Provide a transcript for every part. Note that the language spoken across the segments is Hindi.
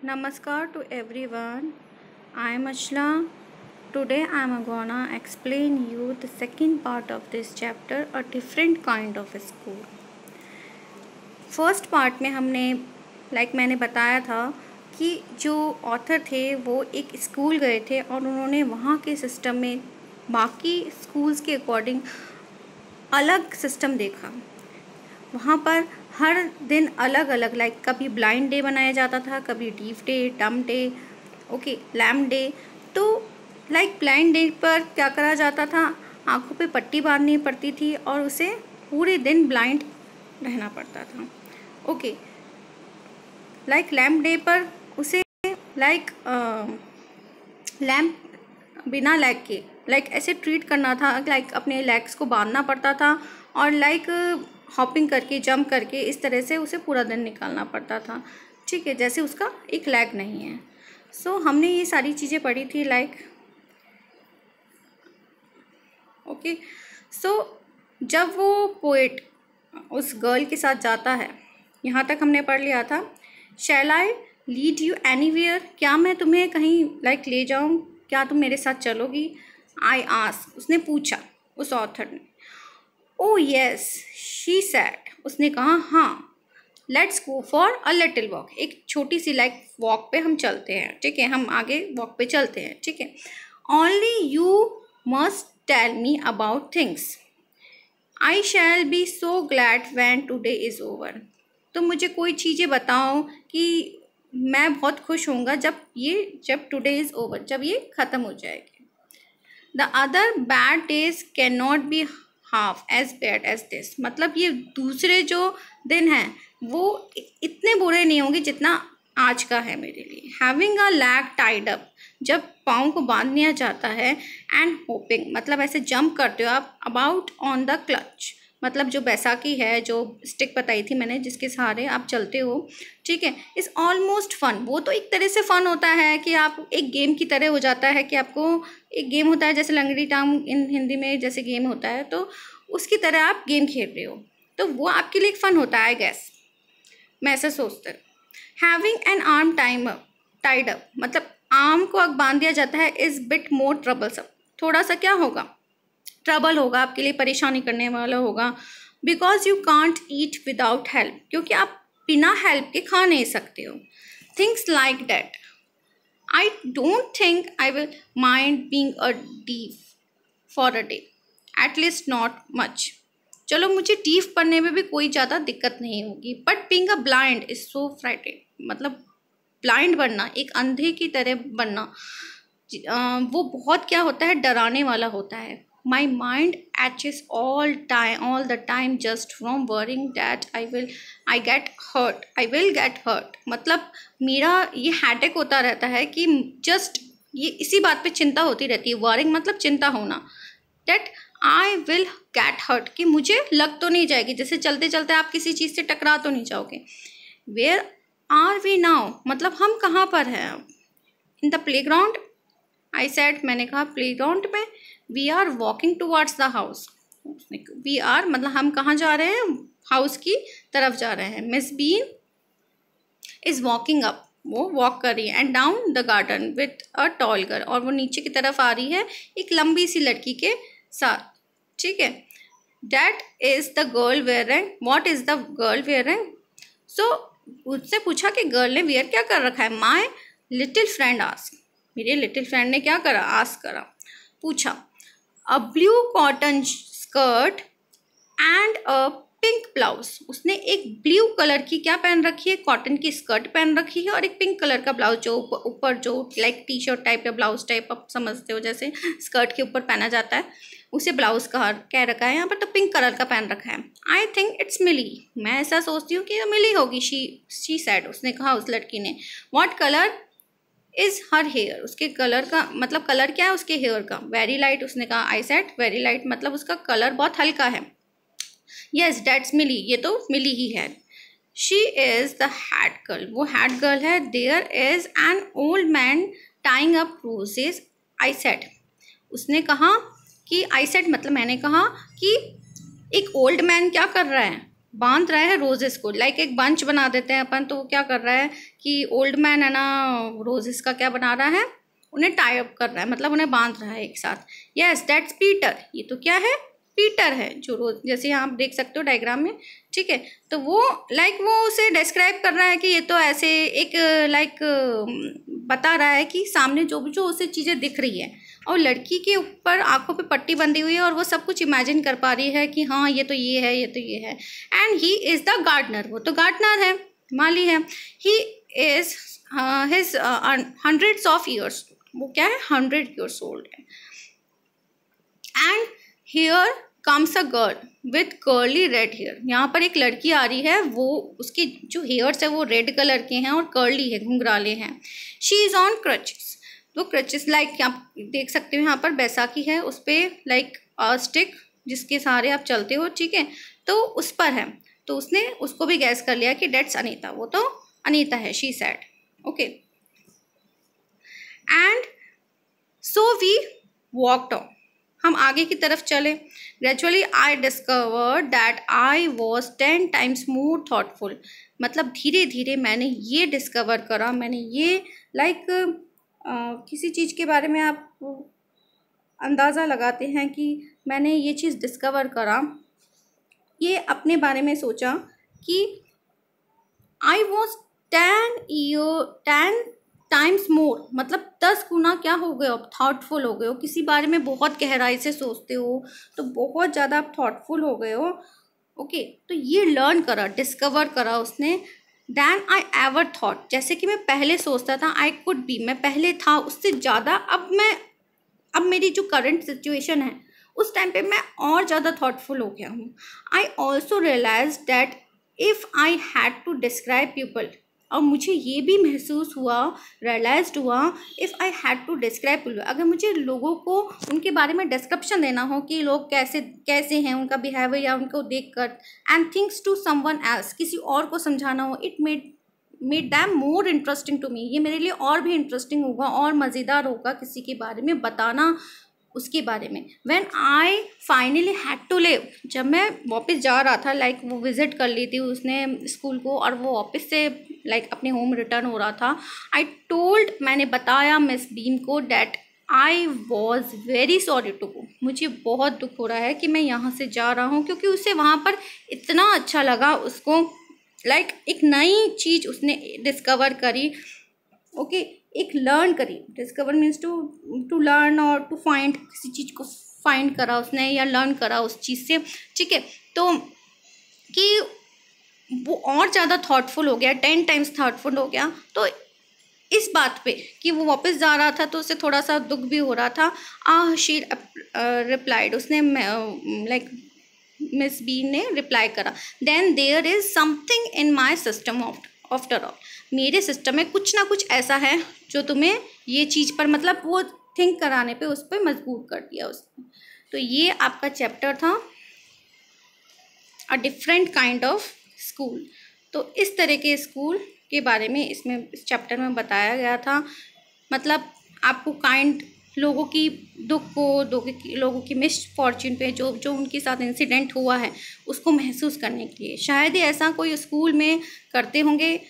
Namaskar to everyone. I am Ashla. Today I am gonna explain you the second part of this chapter, a different kind of school. First part में हमने मैंने बताया था कि जो ऑथर थे वो एक स्कूल गए थे और उन्होंने वहाँ के सिस्टम में बाकी स्कूल्स के अकॉर्डिंग अलग सिस्टम देखा। वहाँ पर हर दिन अलग अलग कभी ब्लाइंड डे बनाया जाता था, कभी डीफ डे, डम डे, लैम्प डे। तो ब्लाइंड डे पर क्या करा जाता था, आंखों पे पट्टी बांधनी पड़ती थी और उसे पूरे दिन ब्लाइंड रहना पड़ता था। लैम्प डे पर उसे लैम्प बिना लेग के ऐसे ट्रीट करना था, अपने लेग्स को बांधना पड़ता था और हॉपिंग करके, जंप करके इस तरह से उसे पूरा दिन निकालना पड़ता था। ठीक है, जैसे उसका एक लेग नहीं है। हमने ये सारी चीज़ें पढ़ी थी जब वो पोएट उस गर्ल के साथ जाता है, यहाँ तक हमने पढ़ लिया था। शैल आई लीड यू एनीवेयर, क्या मैं तुम्हें कहीं ले जाऊँ, क्या तुम मेरे साथ चलोगी? आई आस्क, उसने पूछा उस ऑथर ने। ओ यस शी सैड, उसने कहा हाँ। Let's go for a little walk, एक छोटी सी वॉक पे हम चलते हैं। ठीक है, हम आगे वॉक पे चलते हैं। ठीक है, only you must tell me about things, I shall be so glad when today is over. तो मुझे कोई चीज़ें बताओ कि मैं बहुत खुश होऊंगा जब टुडे इज़ ओवर, जब ये ख़त्म हो जाएगी। The other bad days can not be half as bad as this, मतलब ये दूसरे जो दिन हैं वो इतने बुरे नहीं होंगे जितना आज का है मेरे लिए। Having a lag tied up, जब पाँव को बांध लिया जाता है। एंड होपिंग, मतलब ऐसे जंप करते हो आप। अबाउट ऑन द क्लच, मतलब जो बैसाखी है, जो स्टिक बताई थी मैंने जिसके सहारे आप चलते हो। ठीक है, इज़ ऑलमोस्ट फन, वो तो एक तरह से फ़न होता है कि आप एक गेम की तरह हो जाता है कि आपको एक गेम होता है, जैसे लंगड़ी टांग इन हिंदी में जैसे गेम होता है, तो उसकी तरह आप गेम खेल रहे हो, तो वो आपके लिए एक फ़न होता है आई गेस, मैं ऐसा सोचता हूँ। Having an arm tied up, मतलब आर्म को अब बांध दिया जाता है, इज़ बिट मोर ट्रबलसम, थोड़ा सा क्या होगा, ट्रबल होगा, आपके लिए परेशानी करने वाला होगा। Because you can't eat without help, क्योंकि आप बिना हेल्प के खा नहीं सकते हो। Things like that, I don't think I will mind being a deaf for a day, at least not much. चलो मुझे डीफ पढ़ने में भी कोई ज़्यादा दिक्कत नहीं होगी, but being a blind is so frightened, मतलब ब्लाइंड बनना, एक अंधे की तरह बनना, वो बहुत क्या होता है, डराने वाला होता है। My mind aches all the time just from worrying that I will get hurt, मतलब मेरा ये हैडेक होता रहता है कि जस्ट ये इसी बात पे चिंता होती रहती है। worrying मतलब चिंता होना, that I will get hurt, कि मुझे लग तो नहीं जाएगी, जैसे चलते चलते आप किसी चीज़ से टकरा तो नहीं जाओगे। Where are we now, मतलब हम कहाँ पर हैं? In the playground, I said, मैंने कहा प्लेग्राउंड में। We are walking towards the house, we are मतलब हम कहाँ जा रहे हैं, हाउस की तरफ जा रहे हैं। Miss Bean is walking up, वो वॉक कर रही है, and down the garden with a tall girl, और वो नीचे की तरफ आ रही है एक लंबी सी लड़की के साथ। ठीक है, that is the girl wearing, what is the girl wearing? So उससे पूछा कि गर्ल ने वेयर क्या कर रखा है। माई लिटिल फ्रेंड आस्क, मेरे लिटिल फ्रेंड ने क्या करा, आस्क करा, पूछा। A blue cotton skirt and a pink blouse, उसने एक ब्लू कलर की क्या पहन रखी है, कॉटन की स्कर्ट पहन रखी है, और एक पिंक कलर का ब्लाउज, जो ऊपर जो टी शर्ट टाइप या ब्लाउज टाइप आप समझते हो, जैसे स्कर्ट के ऊपर पहना जाता है, उसे ब्लाउज कह रखा है। यहाँ पर तो पिंक कलर का पहन रखा है। आई थिंक इट्स मिली, मैं ऐसा सोचती हूँ कि ये मिली होगी। शी सैड, उसने कहा उस लड़की ने। What colour is her hair, उसके कलर का मतलब कलर क्या है उसके हेयर का। वेरी लाइट, उसने कहा। आई सेड वेरी लाइट, मतलब उसका कलर बहुत हल्का है। येस दैट्स मिली, ये तो मिली ही है। She is the head girl, वो हेड गर्ल है। There is an old man tying up roses, I said, उसने कहा कि आई सेड मतलब मैंने कहा कि एक ओल्ड मैन क्या कर रहा है, बांध रहा है रोजेस को, लाइक एक बंच बना देते हैं अपन, तो वो क्या कर रहा है कि ओल्ड मैन है ना, रोजेस का क्या बना रहा है, उन्हें टाई अप कर रहा है, मतलब उन्हें बांध रहा है एक साथ। यस दैट्स पीटर, ये तो क्या है, पीटर है, जो रोज, जैसे यहाँ आप देख सकते हो डायग्राम में, ठीक है। तो वो लाइक वो उसे डिस्क्राइब कर रहा है कि ये तो ऐसे एक लाइक बता रहा है कि सामने जो उसे चीज़ें दिख रही है, और लड़की के ऊपर आंखों पे पट्टी बंधी हुई है, और वो सब कुछ इमेजिन कर पा रही है कि हाँ ये तो ये है, ये तो ये है। And he is the gardener, वो तो गार्डनर है, माली है। He is his hundreds of years, वो क्या है, 100 ईयर्स ओल्ड है। And here comes a girl with curly red hair, यहाँ पर एक लड़की आ रही है, वो उसके जो हेयर्स है वो रेड कलर के हैं और कर्ली है, घुंघराले हैं। शी इज़ ऑन क्रचेस, तो क्रचेस लाइक आप देख सकते हो यहाँ पर बैसाखी है, उस पर लाइक स्टिक जिसके सहारे आप चलते हो, ठीक है, तो उस पर है। तो उसने उसको भी गैस कर लिया कि डेट्स अनीता, वो तो अनीता है, she said, okay. And so we walked on, हम आगे की तरफ चले। Gradually I discovered that I was 10 times more thoughtful, मतलब धीरे धीरे मैंने ये डिस्कवर करा, मैंने ये लाइक किसी चीज़ के बारे में आप अंदाज़ा लगाते हैं कि मैंने ये चीज़ डिस्कवर करा, ये अपने बारे में सोचा कि आई वॉज 10 टाइम्स मोर, मतलब 10 गुना क्या हो गए, अब थॉटफुल हो गए हो, किसी बारे में बहुत गहराई से सोचते हो तो बहुत ज़्यादा आप थॉटफुल हो गए हो, ओके। तो ये लर्न करा, डिस्कवर करा उसने, दैन आई एवर थॉट, जैसे कि मैं पहले सोचता था, आई कुड बी, मैं पहले था उससे ज़्यादा, अब मेरी जो करंट सिचुएशन है उस टाइम पे मैं और ज़्यादा थॉटफुल हो गया हूँ। I also realise that if I had to describe people, और मुझे ये भी महसूस हुआ, रियलाइज्ड हुआ, if I had to describe people, अगर मुझे लोगों को उनके बारे में डिस्क्रिप्शन देना हो कि लोग कैसे कैसे हैं, उनका बिहेवियर या उनको देख कर, and things to someone else, किसी और को समझाना हो, it made them more interesting to me, ये मेरे लिए और भी इंटरेस्टिंग होगा और मज़ेदार होगा किसी के बारे में बताना, उसके बारे में। When I finally had to leave, जब मैं वापस जा रहा था, लाइक वो विज़िट कर ली थी उसने स्कूल को, और वो वापस से लाइक अपने होम रिटर्न हो रहा था, आई टोल्ड, मैंने बताया मिस बीन को that I was very sorry to go, मुझे बहुत दुख हो रहा है कि मैं यहाँ से जा रहा हूँ, क्योंकि उसे वहाँ पर इतना अच्छा लगा, उसको लाइक एक नई चीज़ उसने डिस्कवर करी, ओके, एक लर्न करी, डिस्कवर मीन्स टू लर्न और टू फाइंड, किसी चीज़ को फाइंड करा उसने या लर्न करा उस चीज़ से, ठीक है। तो कि वो और ज़्यादा थॉटफुल हो गया, 10 टाइम्स थॉटफुल हो गया। तो इस बात पे कि वो वापस जा रहा था तो उसे थोड़ा सा दुख भी हो रहा था। शी रिप्लाइड, उसने लाइक मिस बी ने रिप्लाई करा, then there is something in my system after all, मेरे सिस्टम में कुछ ना कुछ ऐसा है जो तुम्हें ये चीज़ पर, मतलब वो थिंक कराने पे उस पर मजबूर कर दिया उसने। तो ये आपका चैप्टर था अ डिफरेंट काइंड ऑफ स्कूल। तो इस तरह के स्कूल के बारे में इस चैप्टर में बताया गया था, मतलब आपको काइंड लोगों की दुख को, लोगों की मिसफॉर्च्यून पे जो उनके साथ इंसिडेंट हुआ है उसको महसूस करने के लिए, शायद ही ऐसा कोई स्कूल में करते होंगे,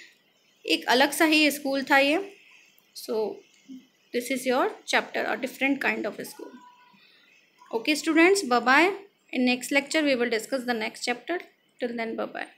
एक अलग सा ही स्कूल था ये। So this is your chapter a different kind of school. Okay students, bye bye. In next lecture we will discuss the next chapter. Till then, bye bye.